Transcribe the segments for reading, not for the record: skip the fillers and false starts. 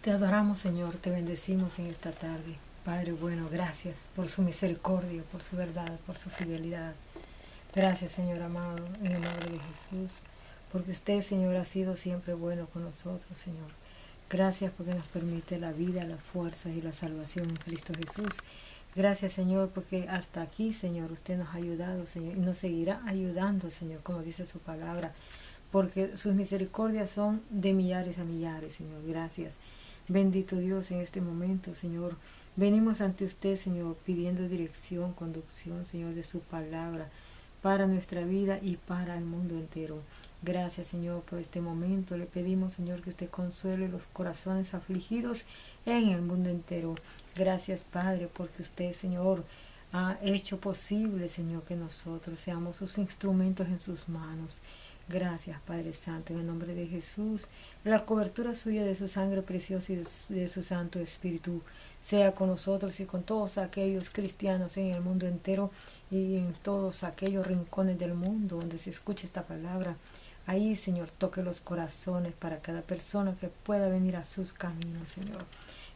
Te adoramos, Señor, te bendecimos en esta tarde. Padre bueno, gracias por su misericordia, por su verdad, por su fidelidad. Gracias, Señor amado, en el nombre de Jesús, porque usted, Señor, ha sido siempre bueno con nosotros, Señor. Gracias porque nos permite la vida, la fuerza y la salvación en Cristo Jesús. Gracias, Señor, porque hasta aquí, Señor, usted nos ha ayudado, Señor, y nos seguirá ayudando, Señor, como dice su palabra, porque sus misericordias son de millares a millares, Señor. Gracias. Bendito Dios, en este momento, Señor, venimos ante usted, Señor, pidiendo dirección, conducción, Señor, de su palabra para nuestra vida y para el mundo entero. Gracias, Señor, por este momento. Le pedimos, Señor, que usted consuele los corazones afligidos en el mundo entero. Gracias, Padre, porque usted, Señor, ha hecho posible, Señor, que nosotros seamos sus instrumentos en sus manos. Gracias, Padre Santo, en el nombre de Jesús. La cobertura suya de su sangre preciosa y de su Santo Espíritu sea con nosotros y con todos aquellos cristianos en el mundo entero y en todos aquellos rincones del mundo donde se escuche esta palabra. Ahí, Señor, toque los corazones para cada persona que pueda venir a sus caminos, Señor.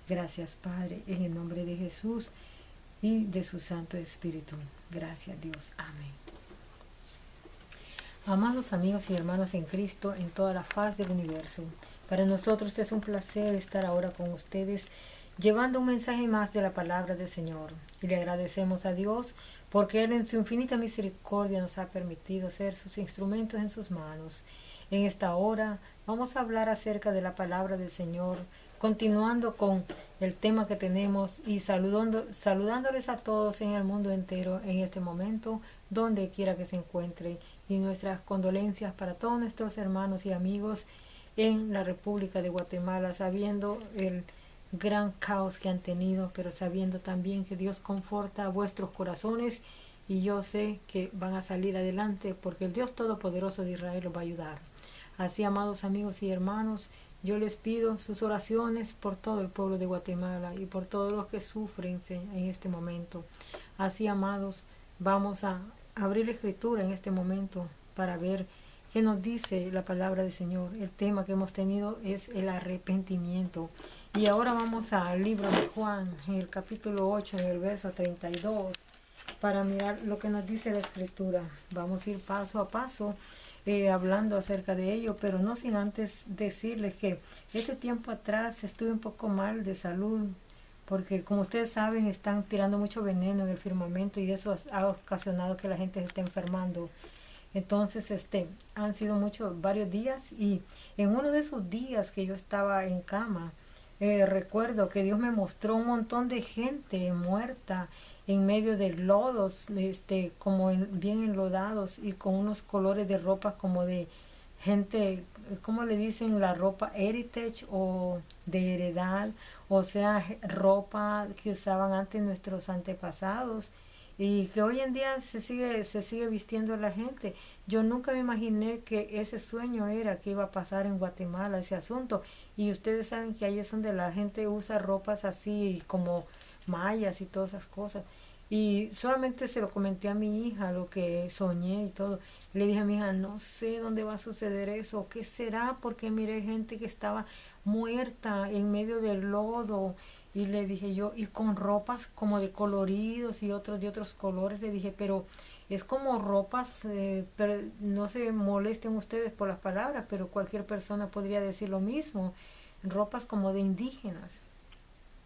Gracias, Padre, en el nombre de Jesús y de su Santo Espíritu. Gracias, Dios. Amén. Amados amigos y hermanos en Cristo en toda la faz del universo, para nosotros es un placer estar ahora con ustedes llevando un mensaje más de la palabra del Señor. Y le agradecemos a Dios porque Él en su infinita misericordia nos ha permitido ser sus instrumentos en sus manos. En esta hora vamos a hablar acerca de la palabra del Señor, continuando con el tema que tenemos y saludándoles a todos en el mundo entero en este momento, donde quiera que se encuentren, y nuestras condolencias para todos nuestros hermanos y amigos en la República de Guatemala, sabiendo el gran caos que han tenido, pero sabiendo también que Dios conforta vuestros corazones y yo sé que van a salir adelante porque el Dios Todopoderoso de Israel los va a ayudar. Así, amados amigos y hermanos, yo les pido sus oraciones por todo el pueblo de Guatemala y por todos los que sufren en este momento. Así, amados, vamos a abrir la escritura en este momento para ver qué nos dice la palabra del Señor. El tema que hemos tenido es el arrepentimiento. Y ahora vamos al libro de Juan, en el capítulo 8, en el verso 32, para mirar lo que nos dice la escritura. Vamos a ir paso a paso hablando acerca de ello, pero no sin antes decirles que este tiempo atrás estuve un poco mal de salud, porque como ustedes saben están tirando mucho veneno en el firmamento y eso ha ocasionado que la gente se esté enfermando. Entonces han sido varios días, y en uno de esos días que yo estaba en cama, recuerdo que Dios me mostró un montón de gente muerta en medio de lodos, como bien enlodados y con unos colores de ropa como de gente, ¿cómo le dicen? La ropa heritage o de heredad, o sea, ropa que usaban antes nuestros antepasados y que hoy en día se sigue vistiendo la gente. Yo nunca me imaginé que ese sueño era que iba a pasar en Guatemala, ese asunto. Y ustedes saben que ahí es donde la gente usa ropas así como mayas y todas esas cosas. Y solamente se lo comenté a mi hija, lo que soñé y todo. Le dije a mi hija, no sé dónde va a suceder eso, qué será, porque miré gente que estaba muerta en medio del lodo. Y le dije yo, y con ropas como de coloridos y otros de otros colores, le dije, pero es como ropas, pero no se molesten ustedes por las palabras, pero cualquier persona podría decir lo mismo, ropas como de indígenas.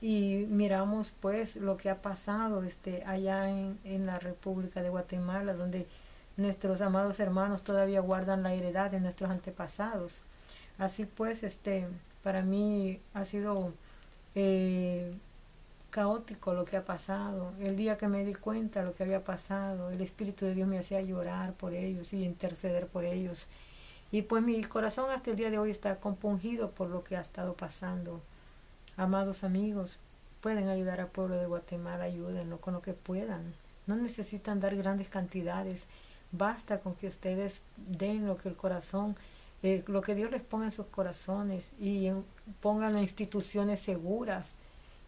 Y miramos pues lo que ha pasado allá en la República de Guatemala, donde nuestros amados hermanos todavía guardan la heredad de nuestros antepasados. Así pues, para mí ha sido eh, caótico lo que ha pasado. El día que me di cuenta de lo que había pasado, el Espíritu de Dios me hacía llorar por ellos y interceder por ellos. Y pues mi corazón hasta el día de hoy está compungido por lo que ha estado pasando. Amados amigos, pueden ayudar al pueblo de Guatemala, ayúdenlo con lo que puedan. No necesitan dar grandes cantidades, basta con que ustedes den lo que el corazón, lo que Dios les ponga en sus corazones y pongan en instituciones seguras.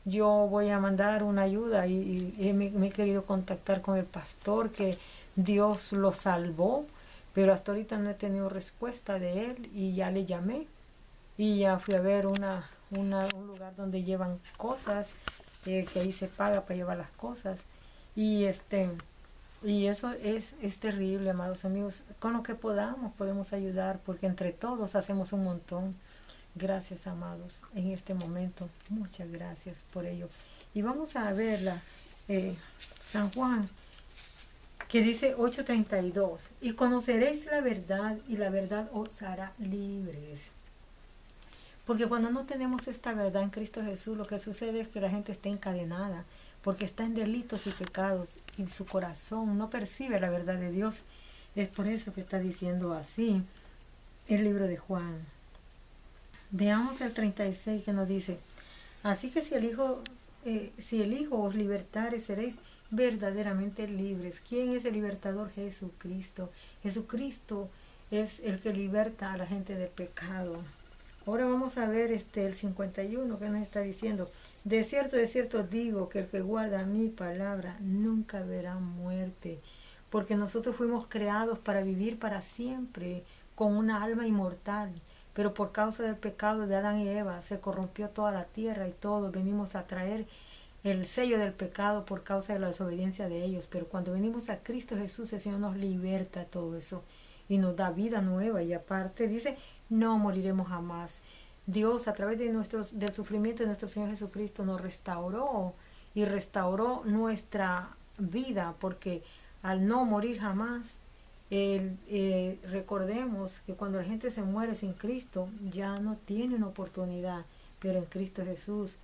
Yo voy a mandar una ayuda y me he querido contactar con el pastor que Dios lo salvó, pero hasta ahorita no he tenido respuesta de él y ya le llamé y ya fui a ver un lugar donde llevan cosas, que ahí se paga para llevar las cosas. Y y eso es terrible, amados amigos. Con lo que podamos podemos ayudar, porque entre todos hacemos un montón. Gracias, amados, en este momento. Muchas gracias por ello. Y vamos a verla, San Juan, que dice 8:32. Y conoceréis la verdad, y la verdad os hará libres. Porque cuando no tenemos esta verdad en Cristo Jesús, lo que sucede es que la gente está encadenada, porque está en delitos y pecados, y su corazón no percibe la verdad de Dios. Es por eso que está diciendo así el libro de Juan. Veamos el 36 que nos dice: así que si el Hijo os libertare, seréis verdaderamente libres. ¿Quién es el libertador? Jesucristo. Jesucristo es el que liberta a la gente del pecado. Ahora vamos a ver el 51 que nos está diciendo: de cierto digo que el que guarda mi palabra nunca verá muerte, porque nosotros fuimos creados para vivir para siempre con una alma inmortal. Pero por causa del pecado de Adán y Eva se corrompió toda la tierra, y todos venimos a traer el sello del pecado por causa de la desobediencia de ellos. Pero cuando venimos a Cristo Jesús, el Señor nos liberta de todo eso y nos da vida nueva, y aparte dice: no moriremos jamás. Dios, a través del sufrimiento de nuestro Señor Jesucristo, nos restauró y restauró nuestra vida, porque al no morir jamás, recordemos que cuando la gente se muere sin Cristo, ya no tiene una oportunidad, pero en Cristo Jesús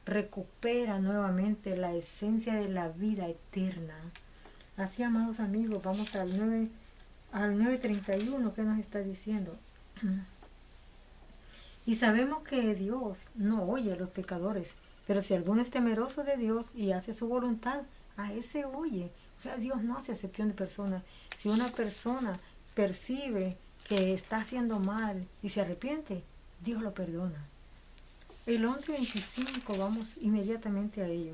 recupera nuevamente la esencia de la vida eterna. Así, amados amigos, vamos al 9:31, que nos está diciendo: y sabemos que Dios no oye a los pecadores, pero si alguno es temeroso de Dios y hace su voluntad, a ese oye. O sea, Dios no hace excepción de personas. Si una persona percibe que está haciendo mal y se arrepiente, Dios lo perdona. El 11:25, vamos inmediatamente a ello.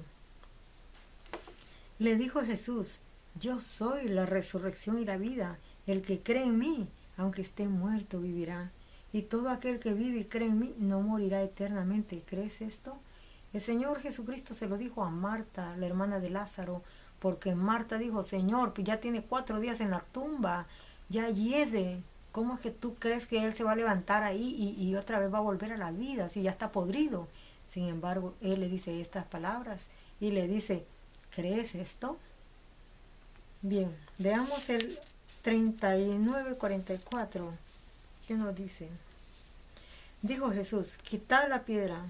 Le dijo Jesús: yo soy la resurrección y la vida. El que cree en mí, aunque esté muerto, vivirá. Y todo aquel que vive y cree en mí no morirá eternamente. ¿Crees esto? El Señor Jesucristo se lo dijo a Marta, la hermana de Lázaro, porque Marta dijo: Señor, pues ya tiene 4 días en la tumba, ya hiede. ¿Cómo es que tú crees que Él se va a levantar ahí y otra vez va a volver a la vida si ya está podrido? Sin embargo, Él le dice estas palabras y le dice: ¿crees esto? Bien, veamos el 39:44. ¿Qué nos dice? Dijo Jesús: quitad la piedra.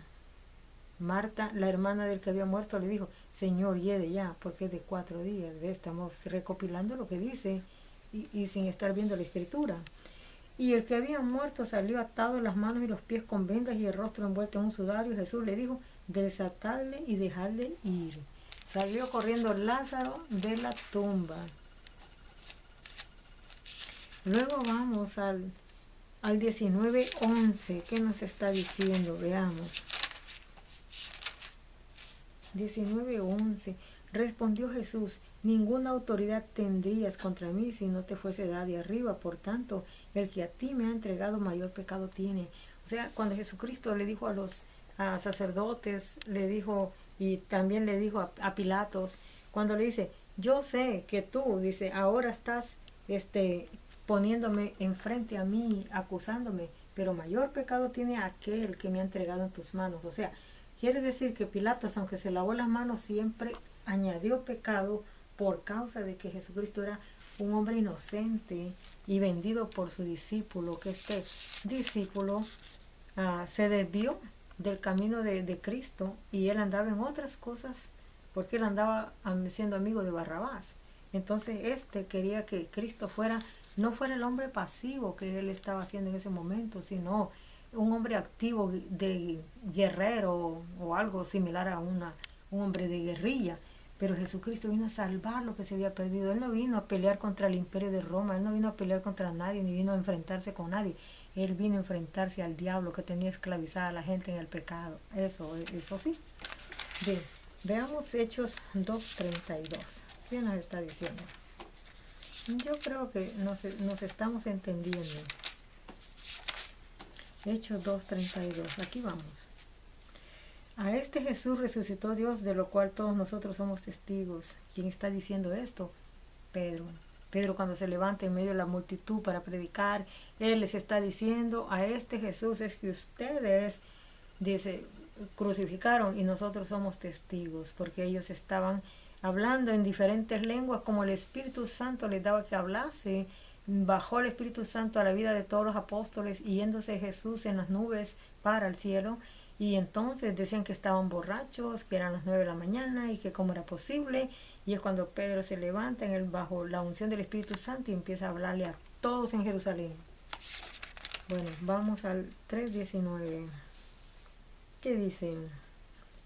Marta, la hermana del que había muerto, le dijo: Señor, hiede ya, porque es de 4 días. ¿Ves? Estamos recopilando lo que dice y sin estar viendo la escritura. Y el que había muerto salió atado las manos y los pies con vendas y el rostro envuelto en un sudario. Jesús le dijo: desatadle y dejadle ir. Salió corriendo Lázaro de la tumba. Luego vamos al 19:11. ¿Qué nos está diciendo? Veamos. 19:11. Respondió Jesús: ninguna autoridad tendrías contra mí si no te fuese dada de arriba. Por tanto, el que a ti me ha entregado mayor pecado tiene. O sea, cuando Jesucristo le dijo a los sacerdotes, le dijo, y también le dijo a Pilatos, cuando le dice: yo sé que tú, dice, ahora estás poniéndome enfrente a mí, acusándome, pero mayor pecado tiene aquel que me ha entregado en tus manos. O sea, quiere decir que Pilatos, aunque se lavó las manos, siempre añadió pecado por causa de que Jesucristo era un hombre inocente y vendido por su discípulo, que este discípulo se desvió del camino de Cristo y él andaba en otras cosas, porque él andaba siendo amigo de Barrabás. Entonces quería que Cristo no fuera el hombre pasivo que él estaba haciendo en ese momento, sino un hombre activo de guerrero o algo similar a un hombre de guerrilla. Pero Jesucristo vino a salvar lo que se había perdido. Él no vino a pelear contra el imperio de Roma, él no vino a pelear contra nadie, ni vino a enfrentarse con nadie. Él vino a enfrentarse al diablo que tenía esclavizada a la gente en el pecado. Eso sí. Bien, veamos Hechos 2:32. ¿Qué nos está diciendo? Yo creo que nos estamos entendiendo. Hechos 2:32. Aquí vamos. A este Jesús resucitó Dios, de lo cual todos nosotros somos testigos. ¿Quién está diciendo esto? Pedro. Pedro, cuando se levanta en medio de la multitud para predicar, él les está diciendo: a este Jesús es que ustedes, dice, crucificaron, y nosotros somos testigos, porque ellos estaban hablando en diferentes lenguas como el Espíritu Santo les daba que hablase. Bajó el Espíritu Santo a la vida de todos los apóstoles, y yéndose Jesús en las nubes para el cielo. Y entonces decían que estaban borrachos, que eran las 9 de la mañana y que cómo era posible. Y es cuando Pedro se levanta en él bajo la unción del Espíritu Santo y empieza a hablarle a todos en Jerusalén. Bueno, vamos al 3:19. ¿Qué dice?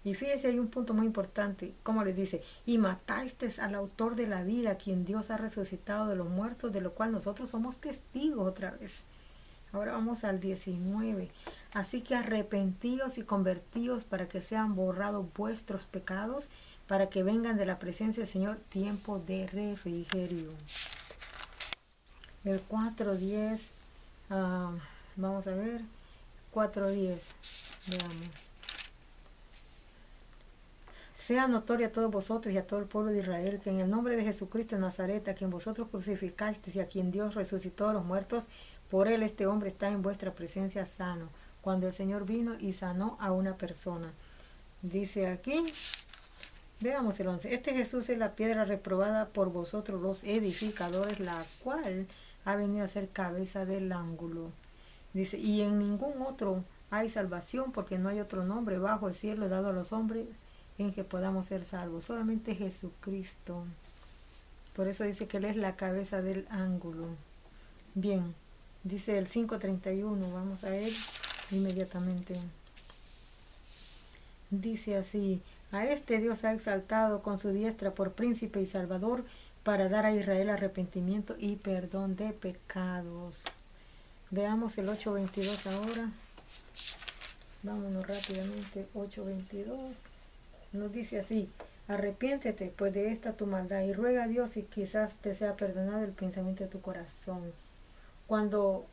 Y fíjese, hay un punto muy importante. ¿Cómo le dice? Y mataste al autor de la vida, a quien Dios ha resucitado de los muertos, de lo cual nosotros somos testigos otra vez. Ahora vamos al 19. Así que arrepentíos y convertíos para que sean borrados vuestros pecados, para que vengan de la presencia del Señor tiempo de refrigerio. El 4:10, vamos a ver, 4:10, veamos. Sea notorio a todos vosotros y a todo el pueblo de Israel que en el nombre de Jesucristo de Nazaret, a quien vosotros crucificasteis y a quien Dios resucitó de los muertos, por él este hombre está en vuestra presencia sano, cuando el Señor vino y sanó a una persona. Dice aquí, veamos el 11. Este Jesús es la piedra reprobada por vosotros los edificadores, la cual ha venido a ser cabeza del ángulo. Dice, y en ningún otro hay salvación, porque no hay otro nombre bajo el cielo dado a los hombres en que podamos ser salvos. Solamente Jesucristo. Por eso dice que Él es la cabeza del ángulo. Bien, dice el 5:31. Vamos a él inmediatamente. Dice así: a este Dios ha exaltado con su diestra por príncipe y salvador, para dar a Israel arrepentimiento y perdón de pecados. Veamos el 8:22 ahora. Vámonos rápidamente. 8:22. Nos dice así: arrepiéntete pues de esta tu maldad y ruega a Dios y quizás te sea perdonado el pensamiento de tu corazón. Cuando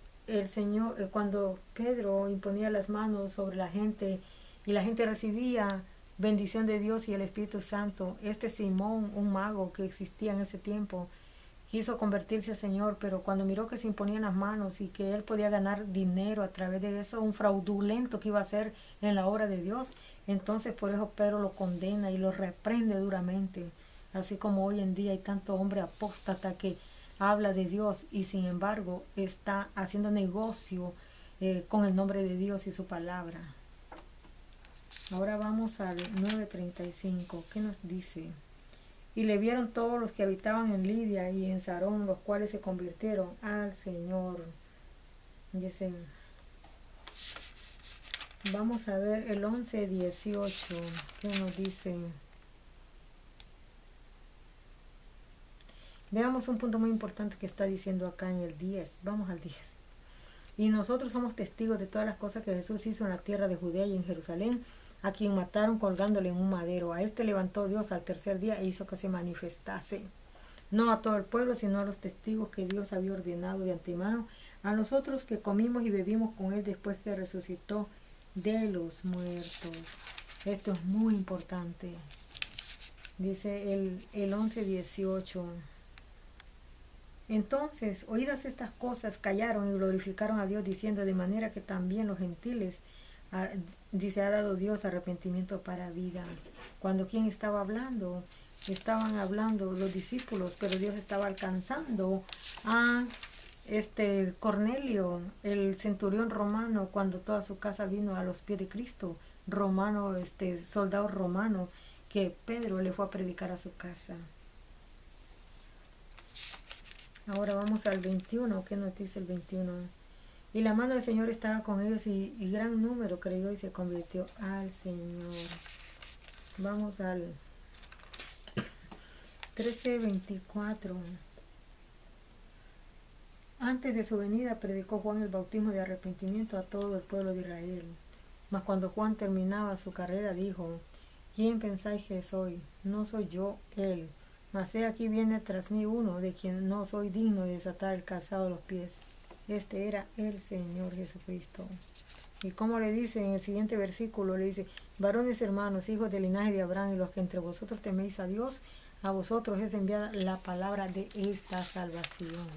cuando Pedro imponía las manos sobre la gente y la gente recibía bendición de Dios y el Espíritu Santo, este Simón, un mago que existía en ese tiempo, quiso convertirse al Señor, pero cuando miró que se imponían las manos y que él podía ganar dinero a través de eso, un fraudulento que iba a ser en la obra de Dios, entonces por eso Pedro lo condena y lo reprende duramente. Así como hoy en día hay tanto hombre apóstata que habla de Dios y sin embargo está haciendo negocio con el nombre de Dios y su palabra. Ahora vamos al 9:35. ¿Qué nos dice? Y le vieron todos los que habitaban en Lidia y en Sarón, los cuales se convirtieron al Señor. Dice, vamos a ver el 11:18. ¿Qué nos dice? Veamos un punto muy importante que está diciendo acá en el 10. Vamos al 10. Y nosotros somos testigos de todas las cosas que Jesús hizo en la tierra de Judea y en Jerusalén, a quien mataron colgándole en un madero. A este levantó Dios al tercer día e hizo que se manifestase, no a todo el pueblo, sino a los testigos que Dios había ordenado de antemano, a nosotros que comimos y bebimos con él después que resucitó de los muertos. Esto es muy importante. Dice el 11:18. Entonces, oídas estas cosas, callaron y glorificaron a Dios, diciendo, de manera que también los gentiles, dice, ha dado Dios arrepentimiento para vida. Cuando ¿quién estaba hablando? Estaban hablando los discípulos, pero Dios estaba alcanzando a Cornelio, el centurión romano, cuando toda su casa vino a los pies de Cristo, romano, soldado romano, que Pedro le fue a predicar a su casa. Ahora vamos al 21. ¿Qué nos dice el 21? Y la mano del Señor estaba con ellos y gran número creyó y se convirtió al Señor. Vamos al 13:24. Antes de su venida predicó Juan el bautismo de arrepentimiento a todo el pueblo de Israel. Mas cuando Juan terminaba su carrera dijo, ¿quién pensáis que soy? No soy yo él. Mas he aquí viene tras mí uno de quien no soy digno de desatar el calzado de los pies. Este era el Señor Jesucristo. Y como le dice en el siguiente versículo, le dice, varones hermanos, hijos del linaje de Abraham, y los que entre vosotros teméis a Dios, a vosotros es enviada la palabra de esta salvación.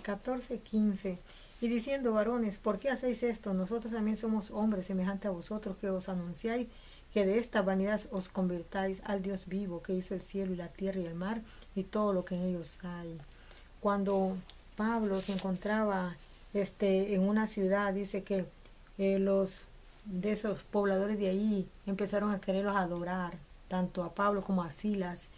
14:15. Y diciendo, varones, ¿por qué hacéis esto? Nosotros también somos hombres semejantes a vosotros, que os anunciáis que de esta vanidad os convertáis al Dios vivo, que hizo el cielo y la tierra y el mar y todo lo que en ellos hay. Cuando Pablo se encontraba en una ciudad, dice que los de esos pobladores de ahí empezaron a quererlos adorar, tanto a Pablo como a Silas.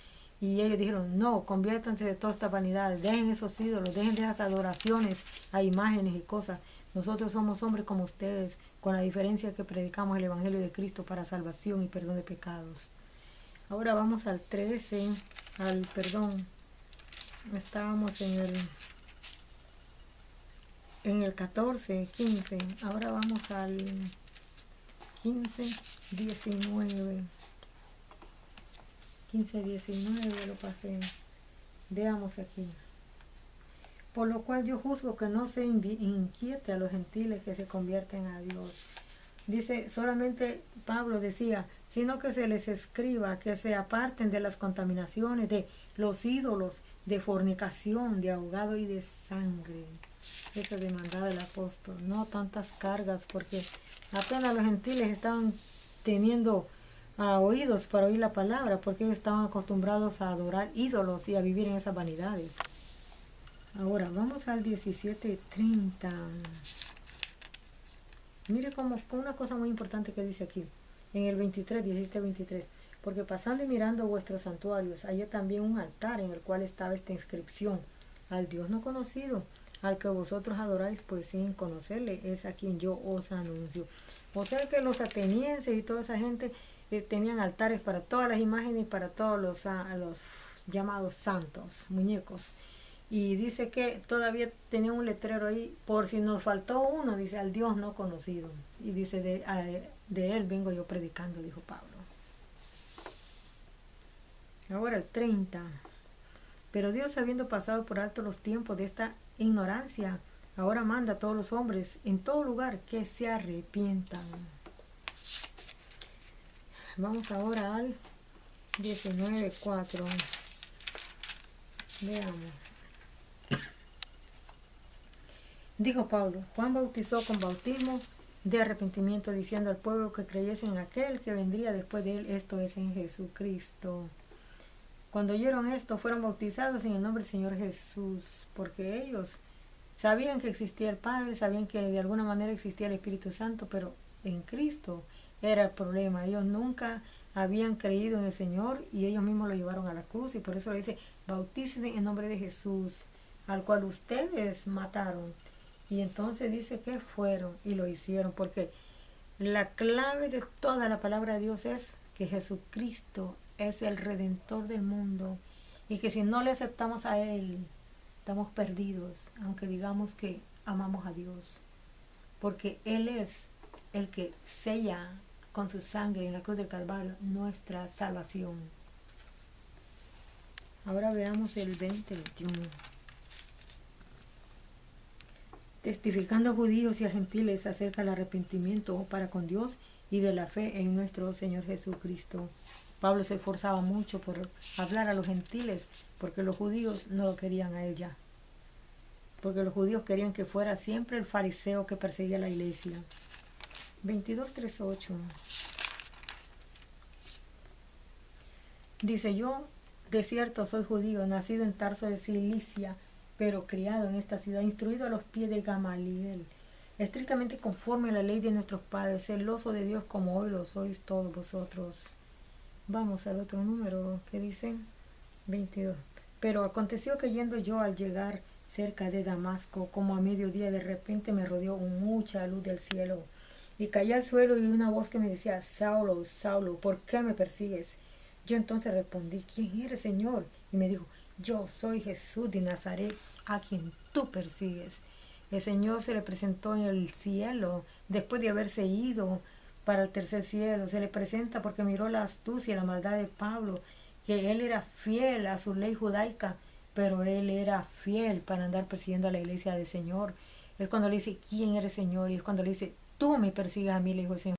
Y ellos dijeron, no, conviértanse de toda esta vanidad, dejen esos ídolos, dejen de esas adoraciones a imágenes y cosas. Nosotros somos hombres como ustedes, con la diferencia que predicamos el Evangelio de Cristo para salvación y perdón de pecados. Ahora vamos al 13, estábamos en el 14, 15, ahora vamos al 15, 19. 15:19 lo pasé. Veamos aquí. Por lo cual yo juzgo que no se inquiete a los gentiles que se convierten a Dios. Dice, solamente Pablo decía, sino que se les escriba que se aparten de las contaminaciones, de los ídolos, de fornicación, de ahogado y de sangre. Eso demandaba el apóstol. No tantas cargas, porque apenas los gentiles estaban teniendo oídos para oír la palabra, porque ellos estaban acostumbrados a adorar ídolos y a vivir en esas vanidades. Ahora vamos al 17:30. Mire como una cosa muy importante que dice aquí en el 23, 17-23, porque pasando y mirando vuestros santuarios, hallé también un altar en el cual estaba esta inscripción: al Dios no conocido, al que vosotros adoráis, pues sin conocerle, es a quien yo os anuncio. O sea que los atenienses y toda esa gente tenían altares para todas las imágenes y para todos los llamados santos, muñecos. Y dice que todavía tenía un letrero ahí, por si nos faltó uno, dice, al Dios no conocido. Y dice, de él vengo yo predicando, dijo Pablo. Ahora el 30. Pero Dios, habiendo pasado por alto los tiempos de esta ignorancia, ahora manda a todos los hombres en todo lugar que se arrepientan. Vamos ahora al 19:4. Veamos. Dijo Pablo, Juan bautizó con bautismo de arrepentimiento, diciendo al pueblo que creyese en aquel que vendría después de él, esto es, en Jesucristo. Cuando oyeron esto, fueron bautizados en el nombre del Señor Jesús, porque ellos sabían que existía el Padre, sabían que de alguna manera existía el Espíritu Santo, pero en Cristo era el problema. Ellos nunca habían creído en el Señor y ellos mismos lo llevaron a la cruz, y por eso le dice, bautícense en nombre de Jesús, al cual ustedes mataron. Y entonces dice que fueron y lo hicieron, porque la clave de toda la palabra de Dios es que Jesucristo es el Redentor del mundo, y que si no le aceptamos a Él, estamos perdidos, aunque digamos que amamos a Dios, porque Él es el que sella con su sangre en la cruz del Calvario nuestra salvación. Ahora veamos el 20-21. Testificando a judíos y a gentiles acerca del arrepentimiento para con Dios y de la fe en nuestro Señor Jesucristo. Pablo se esforzaba mucho por hablar a los gentiles, porque los judíos no lo querían a él ya. Porque los judíos querían que fuera siempre el fariseo que perseguía la iglesia. 22:38. Dice, yo de cierto soy judío, nacido en Tarso de Cilicia, pero criado en esta ciudad, instruido a los pies de Gamaliel, estrictamente conforme a la ley de nuestros padres, celoso de Dios como hoy lo sois todos vosotros. Vamos al otro número que dice 22. Pero aconteció que yendo yo al llegar cerca de Damasco, como a mediodía, de repente me rodeó mucha luz del cielo, y caí al suelo, y una voz que me decía, Saulo, Saulo, ¿por qué me persigues? Yo entonces respondí, ¿quién eres, Señor? Y me dijo, yo soy Jesús de Nazaret, a quien tú persigues. El Señor se le presentó en el cielo, después de haberse ido para el tercer cielo. Se le presenta porque miró la astucia y la maldad de Pablo, que él era fiel a su ley judaica, pero él era fiel para andar persiguiendo a la iglesia del Señor. Es cuando le dice, ¿quién eres, Señor? Y es cuando le dice, tú me persigues a mí, le dijo el Señor